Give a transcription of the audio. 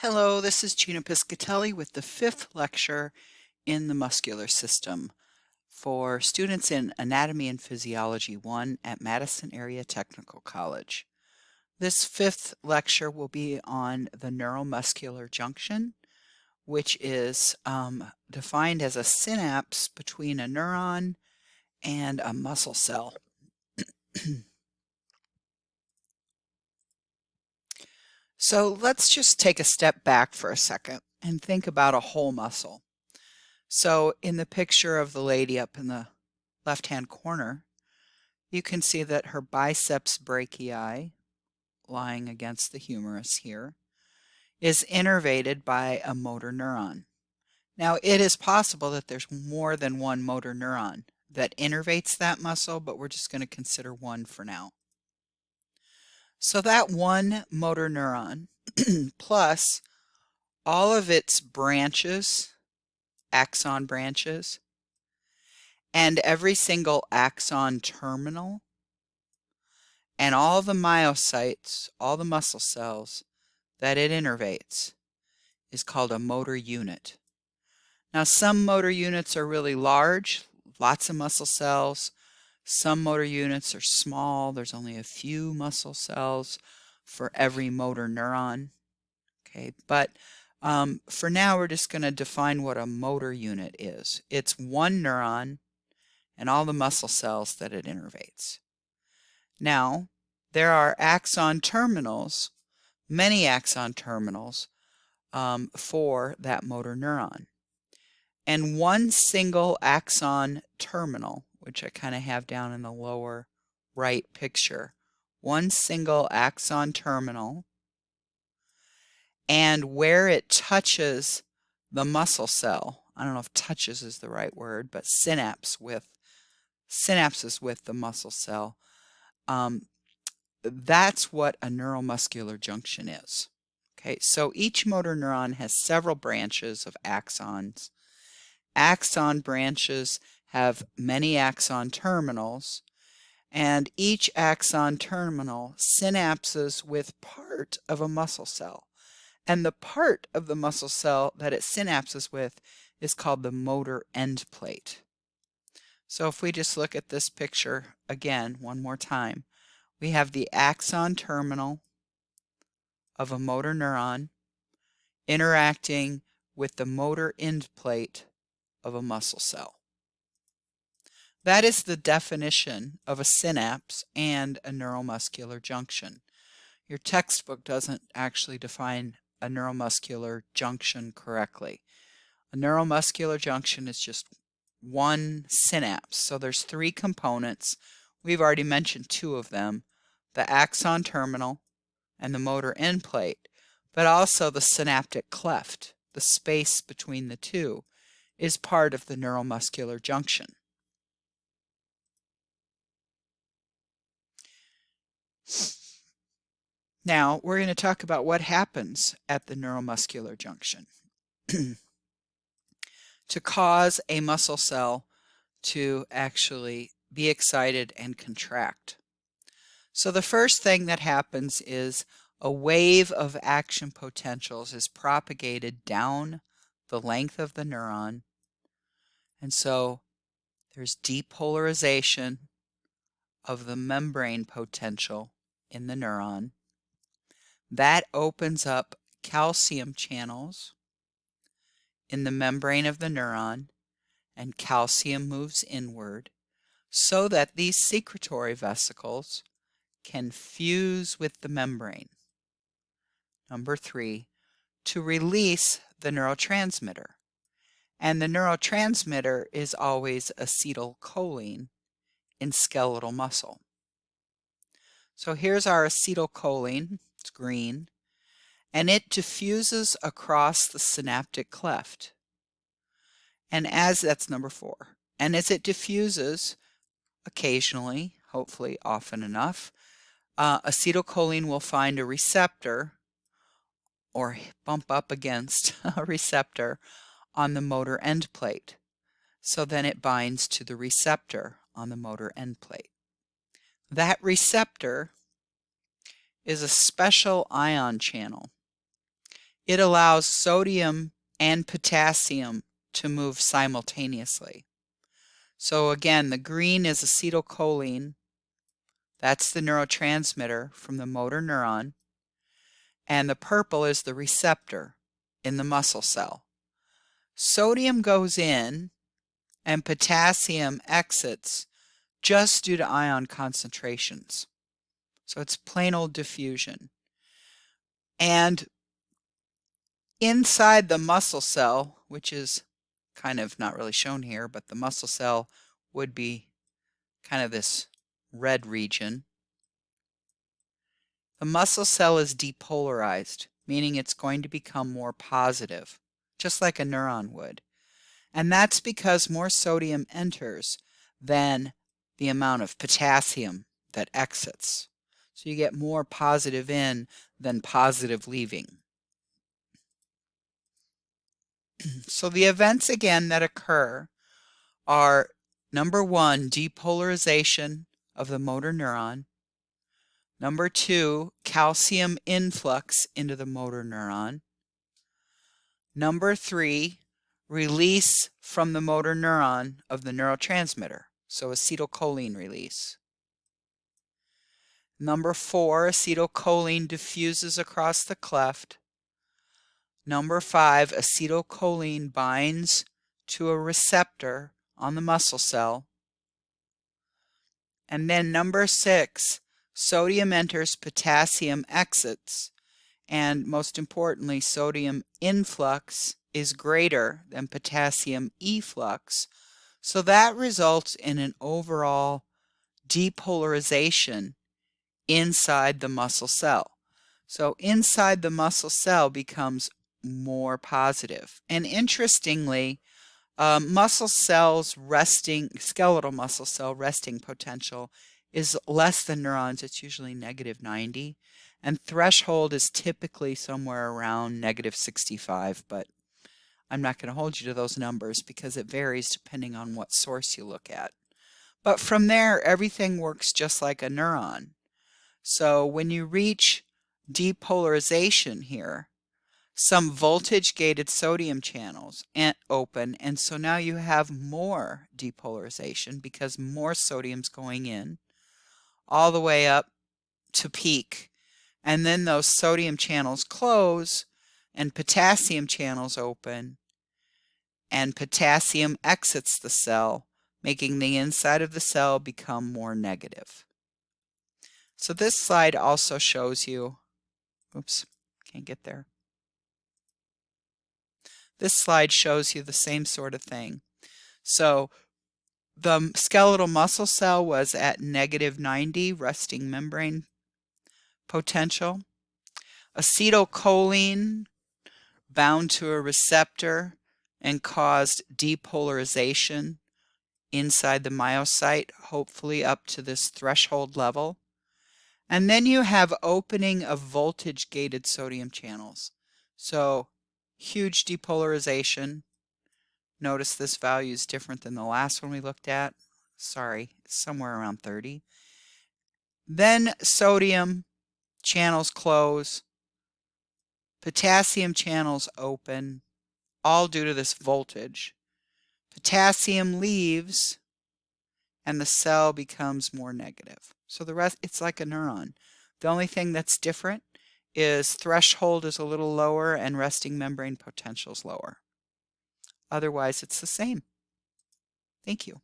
Hello, this is Gina Piscatelli with the fifth lecture in the muscular system for students in Anatomy and Physiology 1 at Madison Area Technical College. This fifth lecture will be on the neuromuscular junction, which is defined as a synapse between a neuron and a muscle cell. So let's just take a step back for a second and think about a whole muscle. So in the picture of the lady up in the left-hand corner, you can see that her biceps brachii, lying against the humerus here, is innervated by a motor neuron. Now, it is possible that there's more than one motor neuron that innervates that muscle, but we're just going to consider one for now. So that one motor neuron plus all of its branches, axon branches, and every single axon terminal, and all the myocytes, all the muscle cells that it innervates is called a motor unit. Now, some motor units are really large, lots of muscle cells. Some motor units are small. There's only a few muscle cells for every motor neuron. Okay, but for now, we're just going to define what a motor unit is. It's one neuron and all the muscle cells that it innervates. Now, there are axon terminals, many axon terminals for that motor neuron. And one single axon terminal, which I kind of have down in the lower right picture, one single axon terminal, and where it touches the muscle cell, I don't know if touches is the right word, but synapses with the muscle cell, that's what a neuromuscular junction is. Okay, so each motor neuron has several branches of axons. Axon branches have many axon terminals, and each axon terminal synapses with part of a muscle cell. And the part of the muscle cell that it synapses with is called the motor end plate. So if we just look at this picture again one more time, we have the axon terminal of a motor neuron interacting with the motor end plate of a muscle cell. That is the definition of a synapse and a neuromuscular junction. Your textbook doesn't actually define a neuromuscular junction correctly. A neuromuscular junction is just one synapse. So there's three components. We've already mentioned two of them, the axon terminal and the motor end plate, but also the synaptic cleft, the space between the two, is part of the neuromuscular junction. Now, we're going to talk about what happens at the neuromuscular junction to cause a muscle cell to actually be excited and contract. So the first thing that happens is a wave of action potentials is propagated down the length of the neuron. And so there's depolarization of the membrane potential in the neuron. That opens up calcium channels in the membrane of the neuron, and calcium moves inward so that these secretory vesicles can fuse with the membrane. Number 3, to release the neurotransmitter. And the neurotransmitter is always acetylcholine in skeletal muscle. So here's our acetylcholine, it's green, and it diffuses across the synaptic cleft. And that's number 4. And as it diffuses, occasionally, hopefully often enough, acetylcholine will find a receptor or bump up against a receptor on the motor end plate. So then it binds to the receptor on the motor end plate. That receptor is a special ion channel. It allows sodium and potassium to move simultaneously. So again, the green is acetylcholine. That's the neurotransmitter from the motor neuron. And the purple is the receptor in the muscle cell. Sodium goes in and potassium exits just due to ion concentrations. So it's plain old diffusion. And inside the muscle cell, which is kind of not really shown here, but the muscle cell would be kind of this red region. The muscle cell is depolarized, meaning it's going to become more positive, just like a neuron would. And that's because more sodium enters than the amount of potassium that exits. So you get more positive in than positive leaving. So the events again that occur are, number one, depolarization of the motor neuron. Number two, calcium influx into the motor neuron. Number three, release from the motor neuron of the neurotransmitter, so acetylcholine release. Number four, acetylcholine diffuses across the cleft. Number five, acetylcholine binds to a receptor on the muscle cell. And then number six, sodium enters, potassium exits. And most importantly, sodium influx is greater than potassium efflux. So that results in an overall depolarization inside the muscle cell. So inside the muscle cell becomes more positive. And interestingly, muscle cells resting, skeletal muscle cell resting potential is less than neurons. It's usually -90. And threshold is typically somewhere around -65, but I'm not going to hold you to those numbers because it varies depending on what source you look at. But from there, everything works just like a neuron. So when you reach depolarization here, some voltage-gated sodium channels open, and so now you have more depolarization because more sodium's going in all the way up to peak. And then those sodium channels close and potassium channels open, and potassium exits the cell, making the inside of the cell become more negative. So this slide also shows you, oops, can't get there. This slide shows you the same sort of thing. So the skeletal muscle cell was at -90 resting membrane potential. Acetylcholine bound to a receptor and caused depolarization inside the myocyte, hopefully up to this threshold level. And then you have opening of voltage-gated sodium channels. So huge depolarization. Notice this value is different than the last one we looked at. Sorry, somewhere around 30. Then sodium channels close, potassium channels open, all due to this voltage. Potassium leaves and the cell becomes more negative. So the rest, it's like a neuron. The only thing that's different is threshold is a little lower and resting membrane potential is lower. Otherwise, it's the same. Thank you.